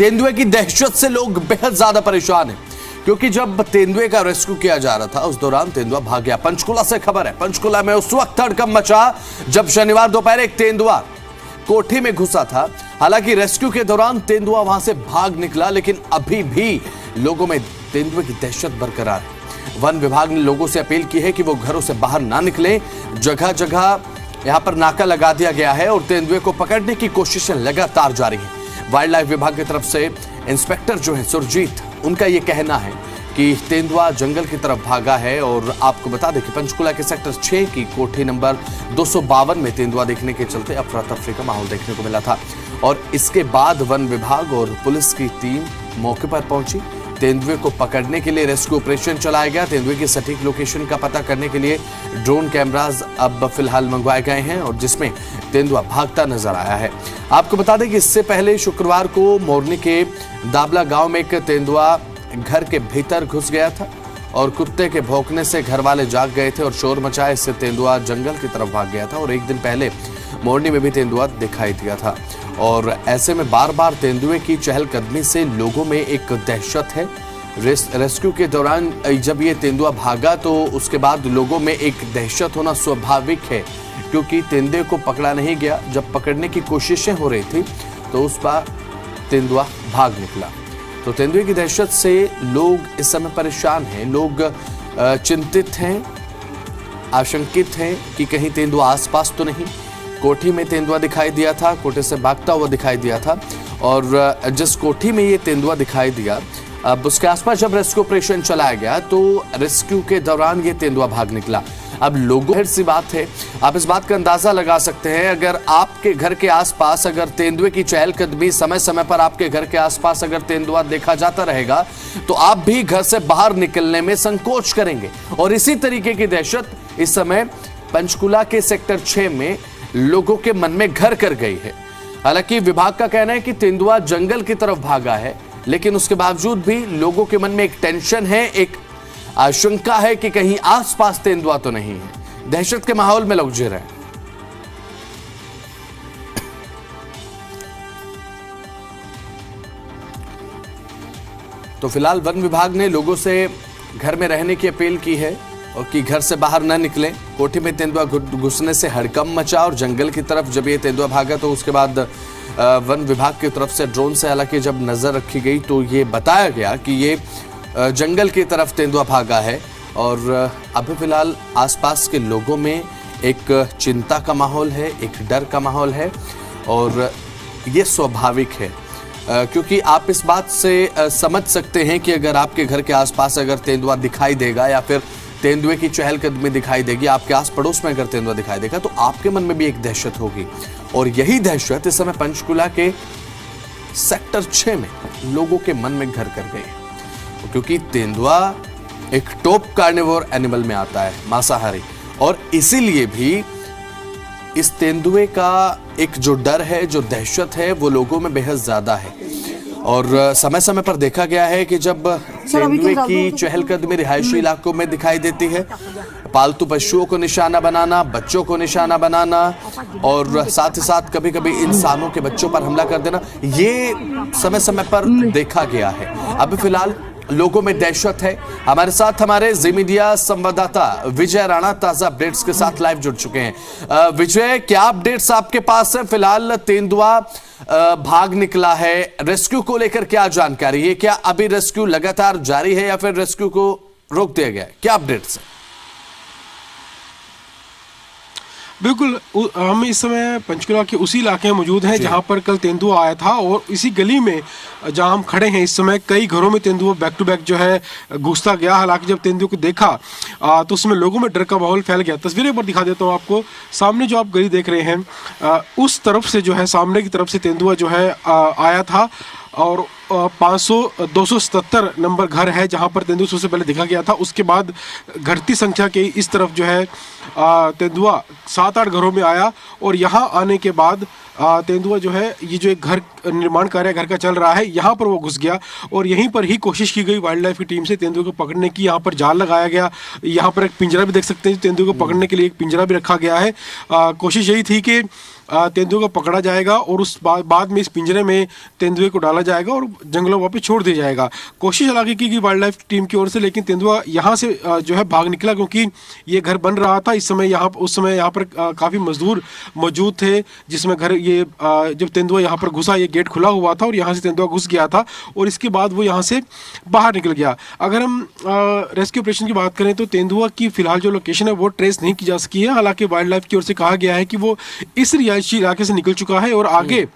तेंदुए की दहशत से लोग बेहद ज्यादा परेशान हैं, क्योंकि जब तेंदुए का रेस्क्यू किया जा रहा था उस दौरान तेंदुआ भाग गया। पंचकुला से खबर है, पंचकुला में उस वक्त हड़कंप मचा जब शनिवार दोपहर एक तेंदुआ कोठी में घुसा था। हालांकि रेस्क्यू के दौरान तेंदुआ वहां से भाग निकला, लेकिन अभी भी लोगों में तेंदुए की दहशत बरकरार है। वन विभाग ने लोगों से अपील की है कि वो घरों से बाहर ना निकलें। जगह जगह यहां पर नाका लगा दिया गया है और तेंदुए को पकड़ने की कोशिशें लगातार जारी है। वाइल्ड लाइफ विभाग की तरफ से इंस्पेक्टर जो है सुरजीत, उनका यह कहना है कि तेंदुआ जंगल की तरफ भागा है। और आपको बता दें कि पंचकुला के सेक्टर 6 की कोठी नंबर 252 में तेंदुआ देखने के चलते अफरा तफरी का माहौल देखने को मिला था और इसके बाद वन विभाग और पुलिस की टीम मौके पर पहुंची। तेंदुए को पकड़ने के लिए रेस्क्यू ऑपरेशन चलाया गया। तेंदुए की सटीक लोकेशन का पता करने के लिए ड्रोन कैमरास अब फिलहाल मंगवाए गए हैं और जिसमें तेंदुआ भागता नजर आया है। आपको बता दें कि इससे पहले शुक्रवार को मोरनी के दाबला गांव में एक तेंदुआ घर के भीतर घुस गया था और कुत्ते के भौंकने से घर वाले जाग गए थे और शोर मचाए। इससे तेंदुआ जंगल की तरफ भाग गया था और एक दिन पहले मोरनी में भी तेंदुआ दिखाई दिया था। और ऐसे में बार बार तेंदुए की चहलकदमी से लोगों में एक दहशत है। रेस्क्यू के दौरान जब ये तेंदुआ भागा तो उसके बाद लोगों में एक दहशत होना स्वाभाविक है, क्योंकि तेंदुए को पकड़ा नहीं गया। जब पकड़ने की कोशिशें हो रही थी तो उस बार तेंदुआ भाग निकला। तो तेंदुए की दहशत से लोग इस समय परेशान हैं। लोग चिंतित हैं, आशंकित हैं कि कहीं तेंदुआ आसपास तो नहीं। कोठी में तेंदुआ दिखाई दिया था, कोठी से भागता हुआ दिखाई दिया था और जिस कोठी में ये तेंदुआ दिखाई दिया, अब उसके आसपास जब रेस्क्यू ऑपरेशन चलाया गया तो रेस्क्यू के दौरान ये तेंदुआ भाग निकला। अब लोगों सी बात है, आप इस बात का अंदाजा लगा सकते हैं, अगर आपके घर के आसपास अगर तेंदुए की चहलकदमी समय समय पर आपके घर के आसपास अगर तेंदुआ देखा जाता रहेगा तो आप भी घर से बाहर निकलने में संकोच करेंगे। और इसी तरीके की दहशत इस समय पंचकुला के सेक्टर 6 में लोगों के मन में घर कर गई है। हालांकि विभाग का कहना है कि तेंदुआ जंगल की तरफ भागा है, लेकिन उसके बावजूद भी लोगों के मन में एक टेंशन है, एक आशंका है कि कहीं आसपास तेंदुआ तो नहीं है। दहशत के माहौल में लोग जी रहे हैं। तो फिलहाल वन विभाग ने लोगों से घर में रहने की अपील की है और कि घर से बाहर न निकलें। कोठी में तेंदुआ घुसने से हड़कंप मचा और जंगल की तरफ जब ये तेंदुआ भागा तो उसके बाद वन विभाग की तरफ से ड्रोन से हालांकि जब नजर रखी गई तो ये बताया गया कि ये जंगल की तरफ तेंदुआ भागा है। और अभी फिलहाल आसपास के लोगों में एक चिंता का माहौल है, एक डर का माहौल है और ये स्वाभाविक है, क्योंकि आप इस बात से समझ सकते हैं कि अगर आपके घर के आसपास अगर तेंदुआ दिखाई देगा या फिर तेंदुए की चहलकदमी दिखाई देगी, आपके आस पड़ोस में अगर तेंदुआ दिखाई देगा तो आपके मन में भी एक दहशत होगी। और यही दहशत इस समय पंचकुला के सेक्टर 6 में लोगों के मन में घर कर गई है, क्योंकि तेंदुआ एक टॉप कार्निवोर एनिमल में आता है, मांसाहारी, और इसीलिए भी इस तेंदुए का एक जो डर है, जो दहशत है, वो लोगों में बेहद ज्यादा है। और समय समय पर देखा गया है कि जब तेंदुए की चहलकदमी रिहायशी इलाकों में दिखाई देती है, पालतू पशुओं को निशाना बनाना, बच्चों को निशाना बनाना और साथ ही साथ कभी कभी इंसानों के बच्चों पर हमला कर देना, ये समय समय पर देखा गया है। अभी फिलहाल लोगों में दहशत है। हमारे साथ हमारे जी मीडिया संवाददाता विजय राणा ताजा अपडेट्स के साथ लाइव जुड़ चुके हैं। विजय, क्या अपडेट्स आपके पास है? फिलहाल तेंदुआ भाग निकला है, रेस्क्यू को लेकर क्या जानकारी है? क्या अभी रेस्क्यू लगातार जारी है या फिर रेस्क्यू को रोक दिया गया है? क्या अपडेट्स है? बिल्कुल, हम इस समय पंचकुला के उसी इलाके में मौजूद हैं जहां पर कल तेंदुआ आया था और इसी गली में जहां हम खड़े हैं इस समय कई घरों में तेंदुआ बैक टू बैक जो है घुसता गया। हालांकि जब तेंदुए को देखा तो उसमें लोगों में डर का माहौल फैल गया। तस्वीरें पर दिखा देता हूं आपको। सामने जो आप गली देख रहे हैं उस तरफ से जो है सामने की तरफ से तेंदुआ जो है आया था और 277 नंबर घर है जहां पर तेंदुआ सबसे पहले देखा गया था। उसके बाद घटती संख्या के इस तरफ जो है तेंदुआ 7-8 घरों में आया और यहां आने के बाद तेंदुआ जो है ये जो एक घर निर्माण कार्य घर का चल रहा है यहाँ पर वो घुस गया और यहीं पर ही कोशिश की गई वाइल्ड लाइफ की टीम से तेंदुए को पकड़ने की। यहाँ पर जाल लगाया गया, यहाँ पर एक पिंजरा भी देख सकते हैं, तेंदुए को पकड़ने के लिए एक पिंजरा भी रखा गया है। कोशिश यही थी कि तेंदुए को पकड़ा जाएगा और उस बाद में इस पिंजरे में तेंदुए को डाला जाएगा और जंगलों में वापस छोड़ दिया जाएगा। कोशिश हालांकि की गई वाइल्ड लाइफ टीम की ओर से, लेकिन तेंदुआ यहाँ से जो है भाग निकला, क्योंकि ये घर बन रहा था। उस समय यहाँ पर काफ़ी मजदूर मौजूद थे, जिसमें घर ये जब तेंदुआ यहाँ पर घुसा, ये गेट खुला हुआ था और यहाँ से तेंदुआ घुस गया था और इसके बाद वो यहाँ से बाहर निकल गया। अगर हम रेस्क्यू ऑपरेशन की बात करें तो तेंदुआ की फिलहाल जो लोकेशन है वो ट्रेस नहीं की जा सकी है। हालांकि वाइल्ड लाइफ की ओर से कहा गया है कि वो इस रिहायशी इलाके से निकल चुका है और आगे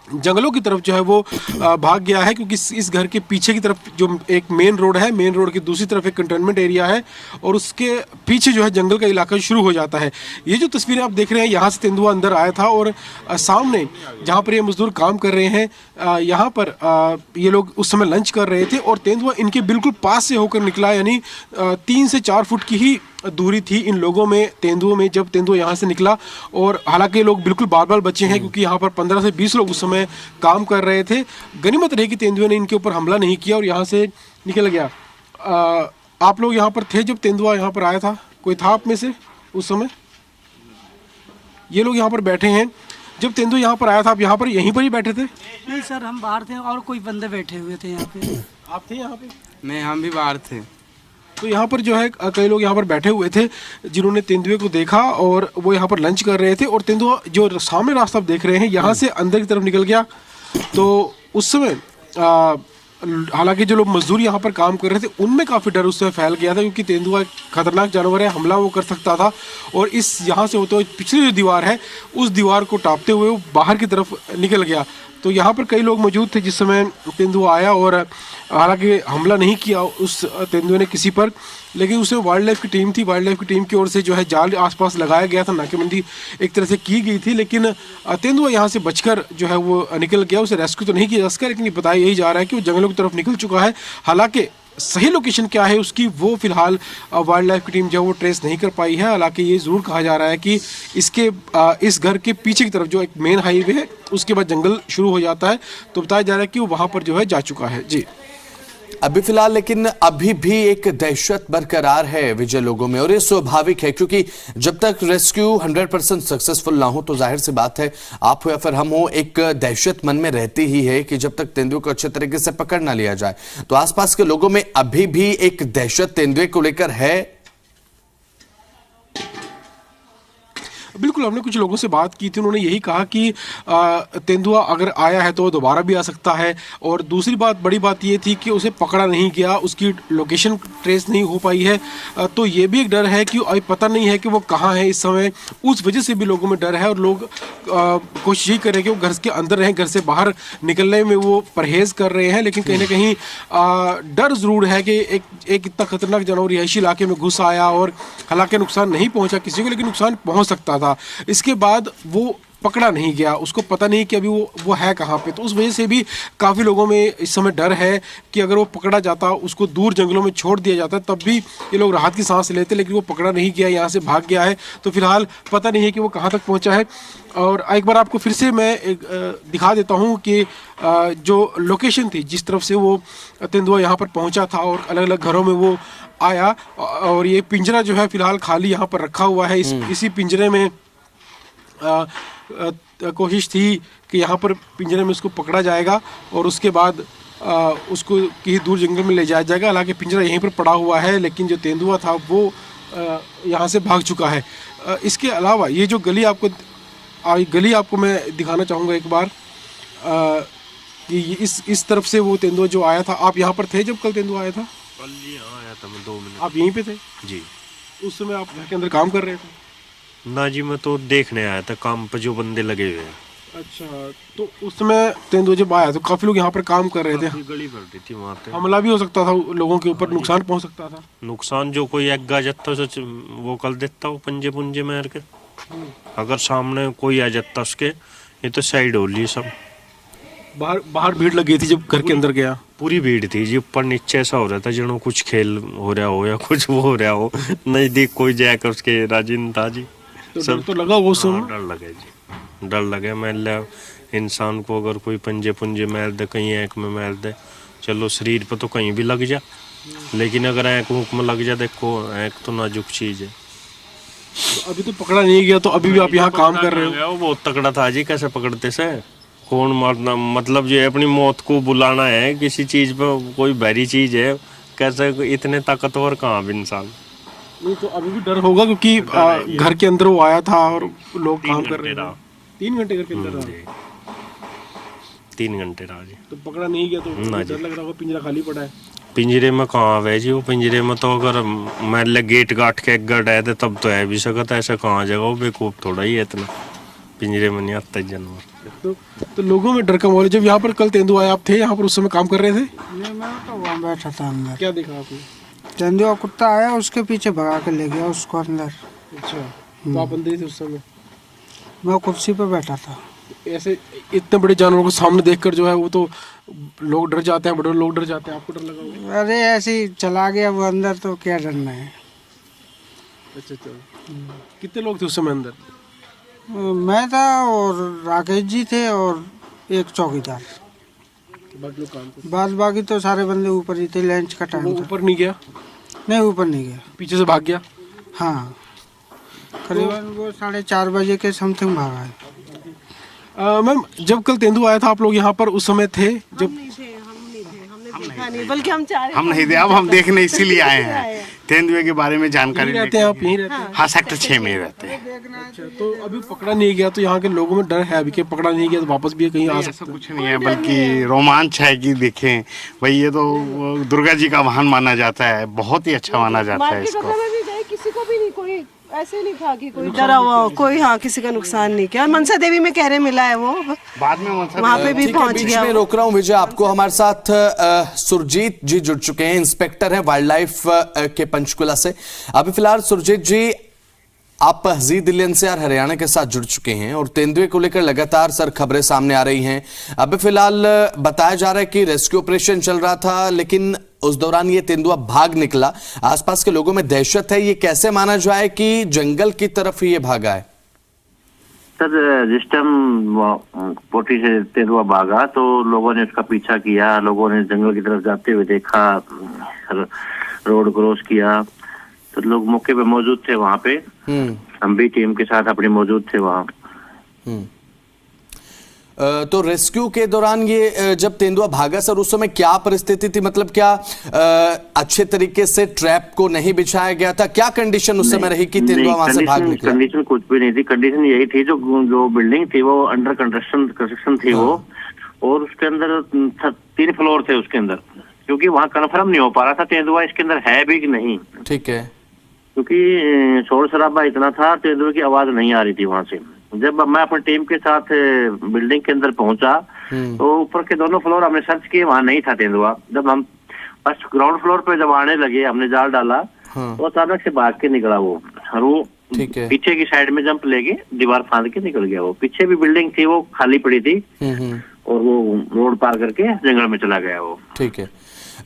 जंगलों की तरफ जो है वो भाग गया है, क्योंकि इस घर के पीछे की तरफ जो एक मेन रोड है, मेन रोड की दूसरी तरफ एक कंटेनमेंट एरिया है और उसके पीछे जो है जंगल का इलाका शुरू हो जाता है। ये जो तस्वीरें आप देख रहे हैं, यहाँ से तेंदुआ अंदर आया था और सामने जहाँ पर ये मजदूर काम कर रहे हैं, यहाँ पर ये लोग उस समय लंच कर रहे थे और तेंदुआ इनके बिल्कुल पास से होकर निकला, यानी 3 से 4 फुट की ही दूरी थी इन लोगों में तेंदुओं में जब तेंदुआ यहाँ से निकला। और हालांकि लोग बिल्कुल बाल बचे हैं, क्योंकि यहाँ पर 15 से 20 लोग उस समय काम कर रहे थे। गनीमत रही कि तेंदुए ने इनके ऊपर हमला नहीं किया और यहाँ से निकल गया। आप लोग यहाँ पर थे जब तेंदुआ यहाँ पर आया था? कोई था आप में से उस समय? ये लोग यहाँ पर बैठे हैं, जब तेंदुआ यहाँ पर आया था आप यहाँ पर यहीं पर ही बैठे थे? नहीं सर, हम बाहर थे और कोई बंदे बैठे हुए थे यहाँ पे। आप थे यहाँ पे? नहीं, हम भी बाहर थे। तो यहाँ पर जो है कई लोग यहाँ पर बैठे हुए थे जिन्होंने तेंदुए को देखा और वो यहाँ पर लंच कर रहे थे और तेंदुआ जो सामने रास्ता आप देख रहे हैं यहाँ से अंदर की तरफ निकल गया। तो उस समय हालांकि जो लोग मजदूर यहाँ पर काम कर रहे थे उनमें काफ़ी डर उस समय फैल गया था, क्योंकि तेंदुआ खतरनाक जानवर है, हमला वो कर सकता था और इस यहाँ से होते हुए पिछली जो दीवार है उस दीवार को टापते हुए वो बाहर की तरफ निकल गया। तो यहाँ पर कई लोग मौजूद थे जिस समय तेंदुआ आया और हालांकि हमला नहीं किया उस तेंदुए ने किसी पर, लेकिन उसमें वाइल्ड लाइफ की टीम थी। वाइल्ड लाइफ की टीम की ओर से जो है जाल आसपास लगाया गया था, नाकेबंदी एक तरह से की गई थी, लेकिन तेंदुआ यहाँ से बचकर जो है वो निकल गया। उसे रेस्क्यू तो नहीं किया जा सका, लेकिन ये बताया यही जा रहा है कि वो जंगलों की तरफ निकल चुका है। हालांकि सही लोकेशन क्या है उसकी वो फिलहाल वाइल्ड लाइफ की टीम जो है वो ट्रेस नहीं कर पाई है। हालांकि ये ज़रूर कहा जा रहा है कि इस घर के पीछे की तरफ जो एक मेन हाईवे है उसके बाद जंगल शुरू हो जाता है, तो बताया जा रहा है कि वो वहाँ पर जो है जा चुका है। जी अभी फिलहाल लेकिन अभी भी एक दहशत बरकरार है विजय लोगों में, और ये स्वाभाविक है क्योंकि जब तक रेस्क्यू 100% सक्सेसफुल ना हो तो जाहिर सी बात है आप हो या फिर हम हो, एक दहशत मन में रहती ही है कि जब तक तेंदुए को अच्छे तरीके से पकड़ ना लिया जाए। तो आसपास के लोगों में अभी भी एक दहशत तेंदुए को लेकर है। बिल्कुल, हमने कुछ लोगों से बात की थी, उन्होंने यही कहा कि तेंदुआ अगर आया है तो दोबारा भी आ सकता है, और दूसरी बात बड़ी बात ये थी कि उसे पकड़ा नहीं गया, उसकी लोकेशन ट्रेस नहीं हो पाई है। तो ये भी एक डर है कि अभी पता नहीं है कि वो कहाँ है इस समय, उस वजह से भी लोगों में डर है और लोग कोशिश यही कर रहे हैं कि वो घर के अंदर रहें, घर से बाहर निकलने में वो परहेज़ कर रहे हैं। लेकिन कहीं ना कहीं डर ज़रूर है कि एक इतना खतरनाक जानवर रिहायशी इलाके में घुस आया और हालांकि नुकसान नहीं पहुंचा किसी को, लेकिन नुकसान पहुंच सकता था। इसके बाद वो पकड़ा नहीं गया, उसको पता नहीं कि अभी वो है कहाँ पे, तो उस वजह से भी काफ़ी लोगों में इस समय डर है कि अगर वो पकड़ा जाता, उसको दूर जंगलों में छोड़ दिया जाता, तब भी ये लोग राहत की सांस लेते, लेकिन वो पकड़ा नहीं गया, यहाँ से भाग गया है। तो फिलहाल पता नहीं है कि वो कहाँ तक पहुँचा है। और एक बार आपको फिर से मैं दिखा देता हूँ कि जो लोकेशन थी जिस तरफ से वो तेंदुआ यहाँ पर पहुँचा था और अलग अलग घरों में वो आया, और ये पिंजरा जो है फिलहाल खाली यहाँ पर रखा हुआ है। इसी पिंजरे में कोशिश थी कि यहाँ पर पिंजरे में उसको पकड़ा जाएगा और उसके बाद उसको कहीं दूर जंगल में ले जाया जाएगा। हालांकि पिंजरा यहीं पर पड़ा हुआ है, लेकिन जो तेंदुआ था वो यहाँ से भाग चुका है। इसके अलावा ये जो गली आपको मैं दिखाना चाहूँगा एक बार कि इस तरफ से वो तेंदुआ जो आया था। आप यहाँ पर थे जब कल तेंदुआ आया था? कल ही आया था, मैं 2 मिनट। आप यहीं पे थे जी? उस समय आप घर के अंदर काम कर रहे थे? ना जी, मैं तो देखने आया था काम पे जो बंदे लगे हुए हैं। अच्छा, तो उस समय तेंदुआ जब आया तो काफी लोग यहाँ पर काम कर रहे थे, गली बढ़ रही थी वहाँ पे, हमला भी हो सकता था, लोगों के ऊपर नुकसान पहुँच सकता था। नुकसान जो कोई एक गा जाता सच वो कर देता, वो पंजे पुंजे मार के। अगर सामने कोई आ जाता उसके, ये तो साइड हो ली सब। बाहर भीड़ लगी थी जब घर के अंदर गया? पूरी भीड़ थी जी, ऊपर नीचे ऐसा हो रहा था जनो कुछ खेल हो रहा हो या कुछ वो हो रहा हो। नजदीक कोई जाकर उसके राजी नहीं था जी। तो डर तो लगा वो सुन? डर लगे जी, डर लगे। मैं इंसान को अगर कोई पंजे पुंजे मार दे, कहीं आँख में मार दे, चलो शरीर पर तो कहीं भी लग जा, लेकिन अगर आँख ऊँख में लग जा, देखो आँख तो नाजुक चीज़ है। तो अभी तो पकड़ा नहीं गया, तो अभी भी आप यहाँ काम कर रहे हो? वो बहुत तगड़ा था जी, कैसे पकड़ते से कौन मारना, मतलब ये अपनी मौत को बुलाना है किसी चीज पे, कोई भारी चीज है, कैसे इतने ताकतवर कहाँ भी इंसान। नहीं तो अभी भी डर होगा, क्योंकि घर के अंदर वो आया था और लोग काम कर रहे थे। 3 घंटे घर के अंदर रहा। 3 घंटे रहा जी। तो पकड़ा नहीं गया तो ना डर लग रहा होगा, पिंजरा खाली पड़ा है। पिंजरे में कहाँ आवे जी, वो पिंजरे में तो अगर मैं गेट गाट के गड़ है तो तब तो है भी सकता, ऐसा कहाँ जगह, वो बेवकूफ थोड़ा ही है इतना, पिंजरे में नहीं आता जानवर। तो लोगों में डर का माहौल है। जब यहाँ पर कल तेंदुआ आप थे यहाँ पर, उस समय काम कर रहे थे? नहीं, मैं तो वहाँ बैठा था अंदर। क्या देखा आपने? तेंदुआ कुत्ता आया, उसके पीछे भगा के ले गया उसको अंदर। अच्छा, तो आप अंदर थे उस समय? मैं कुर्सी पे बैठा था। ऐसे इतने बड़े जानवरों को सामने देखकर जो है वो तो लोग डर जाते हैं, बड़े लोग डर जाते हैं। आपको डर लगा होगा? अरे ऐसे ही चला गया वो अंदर, तो क्या डरना है। अच्छा, कितने लोग थे उस समय अंदर? मैं था और राकेश जी थे और एक चौकीदार। बाकी लोग काम पे? बाद बाकी तो सारे बंदे ऊपर ही थे, लंच का वो टाइम था। ऊपर नहीं गया? नहीं, ऊपर नहीं गया। पीछे से भाग गया? हाँ, करीबन वो 4:30 बजे के समथिंग भागा है। मैम, जब कल तेंदुआ आया था आप लोग यहाँ पर उस समय थे? जब हम नहीं थे, हमने देखा नहीं, बल्कि हम चाह रहे हम नहीं थे, अब हम देखने इसीलिए आए हैं, तेंदुए के बारे में जानकारी रहते हैं आप? यहीं रहते हैं? हाँ, सेक्टर 6 में रहते हैं। अच्छा, तो अभी पकड़ा नहीं गया तो यहाँ के लोगों में डर है अभी कि पकड़ा नहीं गया तो वापस भी कहीं आ ऐसा सकता है? कुछ नहीं है, बल्कि रोमांच है कि देखें भाई, ये तो दुर्गा जी का वाहन माना जाता है, बहुत ही अच्छा माना जाता है मार्केट इसको। वगैरह में भी गए, किसी को भी नहीं, कोई ऐसे नहीं था कि कोई डरा हुआ हो, कोई हाँ किसी का नुकसान नहीं किया। मनसा देवी में कह रहे मिला है वो, बाद में वहाँ पे भी ठीक है, पहुंच बीच गया में वो। रोक रहा हूं विजय आपको। हमारे साथ सुरजीत जी जुड़ चुके हैं, इंस्पेक्टर हैं वाइल्ड लाइफ के पंचकुला से। अभी फिलहाल सुरजीत जी, आप जी दिल्ली एनसीआर हरियाणा के साथ जुड़ चुके हैं और तेंदुए को लेकर लगातार सर खबरें सामने आ रही हैं। अभी फिलहाल बताया जा रहा है कि रेस्क्यू ऑपरेशन चल रहा था, लेकिन उस दौरान ये तेंदुआ भाग निकला। आसपास के लोगों में दहशत है, ये कैसे माना जाए कि जंगल की तरफ ये भागा है? सर, जिस टाइम पोटी से तेंदुआ भागा तो लोगों ने उसका पीछा किया, लोगों ने जंगल की तरफ जाते हुए देखा, रोड क्रॉस किया, तो लोग मौके पे मौजूद थे वहाँ पे। हम भी टीम के साथ अपने मौजूद थे वहाँ। तो रेस्क्यू के दौरान ये जब तेंदुआ भागा सर, उस समय क्या परिस्थिति थी? मतलब क्या अच्छे तरीके से ट्रैप को नहीं बिछाया गया था? क्या कंडीशन उस समय रही कि तेंदुआ वहां से भाग निकला? कंडीशन कुछ भी नहीं थी, कंडीशन यही थी जो बिल्डिंग थी वो अंडर कंस्ट्रक्शन थी वो, और उसके अंदर 3 फ्लोर थे उसके अंदर, क्योंकि वहाँ कन्फर्म नहीं हो पा रहा था तेंदुआ इसके अंदर है भी कि नहीं। ठीक है, क्योंकि शोर शराबा इतना था, तेंदुए की आवाज नहीं आ रही थी वहां से। जब मैं अपनी टीम के साथ बिल्डिंग के अंदर पहुंचा तो ऊपर के दोनों फ्लोर हमने सर्च किए, वहां नहीं था तेंदुआ। जब हम फर्स्ट ग्राउंड फ्लोर पे जब आने लगे, हमने जाल डाला तो अचानक से भाग के निकला वो, और वो पीछे की साइड में जंप लेके दीवार फांद के निकल गया। वो पीछे भी बिल्डिंग थी वो खाली पड़ी थी और वो रोड पार करके जंगल में चला गया वो। ठीक है,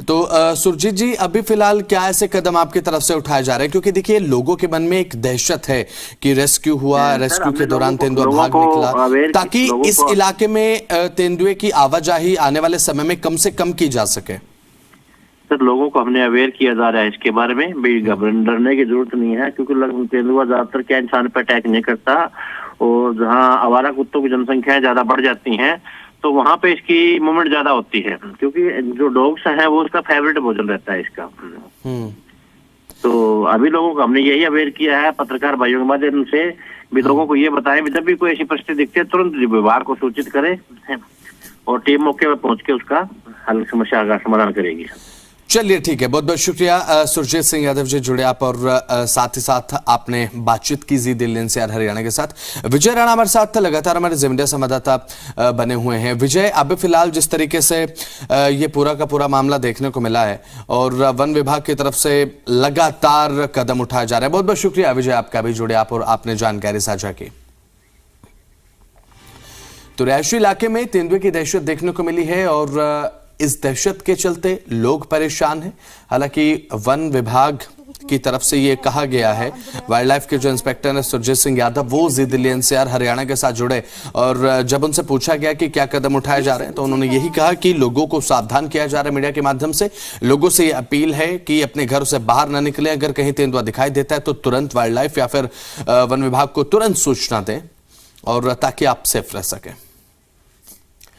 तो सुरजीत जी, अभी फिलहाल क्या ऐसे कदम आपकी तरफ से उठाए जा रहे हैं? क्योंकि देखिए लोगों के मन में एक दहशत है कि रेस्क्यू हुआ, रेस्क्यू के दौरान तेंदुआ भाग निकला, ताकि इस इलाके में तेंदुए की आवाजाही आने वाले समय में कम से कम की जा सके। सर, लोगों को हमने अवेयर किया जा रहा है इसके बारे में, भी डरने की जरूरत नहीं है, क्योंकि तेंदुआ ज्यादातर क्या इंसान पे अटैक नहीं करता, और जहाँ आवारा कुत्तों की जनसंख्या ज्यादा बढ़ जाती है तो वहाँ पे इसकी मूवमेंट ज्यादा होती है, क्योंकि जो डॉग्स है वो उसका फेवरेट भोजन रहता है इसका। तो अभी लोगों को हमने यही अवेयर किया है पत्रकार भाइयों के माध्यम से, भी लोगों को ये बताएं जब भी कोई ऐसी परिस्थिति दिखती है तुरंत विभाग को सूचित करें और टीम मौके पर पहुंच के उसका हल समस्या का समाधान करेगी। चलिए ठीक है, बहुत बहुत शुक्रिया सुरजीत सिंह यादव जी जुड़े आप, और साथ ही साथ आपने बातचीत की जी दिल्ली एनसीआर हरियाणा के साथ। विजय राणा हमारे साथ लगातार हमारे ज़ी मीडिया संवाददाता बने हुए हैं। विजय, अभी फिलहाल जिस तरीके से ये पूरा का पूरा मामला देखने को मिला है और वन विभाग की तरफ से लगातार कदम उठाया जा रहा है, बहुत बहुत शुक्रिया विजय आपका भी जुड़े आप और आपने जानकारी साझा की। तो रिहायशी इलाके में तेंदुए की दहशत देखने को मिली है और इस दहशत के चलते लोग परेशान हैं। हालांकि वन विभाग की तरफ से ये कहा गया है। वाइल्ड लाइफ के जो इंस्पेक्टर हैं सुरजीत सिंह यादव, वो जिद्दली एनसीआर हरियाणा के साथ जुड़े और जब उनसे पूछा गया कि क्या कदम उठाए जा रहे हैं तो उन्होंने यही कहा कि लोगों को सावधान किया जा रहा है मीडिया के माध्यम से। लोगों से ये अपील है कि अपने घरों से बाहर न निकलें, अगर कहीं तेंदुआ दिखाई देता है तो तुरंत वाइल्ड लाइफ या फिर वन विभाग को तुरंत सूचना दें और ताकि आप सेफ रह सकें।